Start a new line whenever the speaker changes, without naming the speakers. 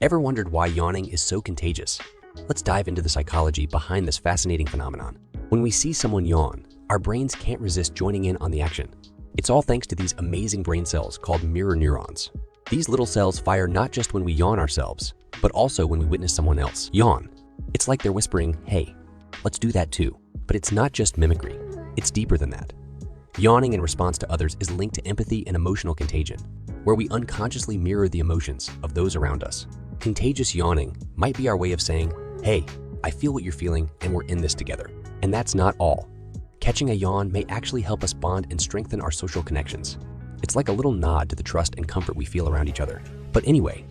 Ever wondered why yawning is so contagious? Let's dive into the psychology behind this fascinating phenomenon. When we see someone yawn, our brains can't resist joining in on the action. It's all thanks to these amazing brain cells called mirror neurons. These little cells fire not just when we yawn ourselves, but also when we witness someone else yawn. It's like they're whispering, "Hey, let's do that too." But it's not just mimicry. It's deeper than that. Yawning in response to others is linked to empathy and emotional contagion, where we unconsciously mirror the emotions of those around us. Contagious yawning might be our way of saying, "Hey, I feel what you're feeling and we're in this together." And that's not all. Catching a yawn may actually help us bond and strengthen our social connections. It's like a little nod to the trust and comfort we feel around each other. But anyway,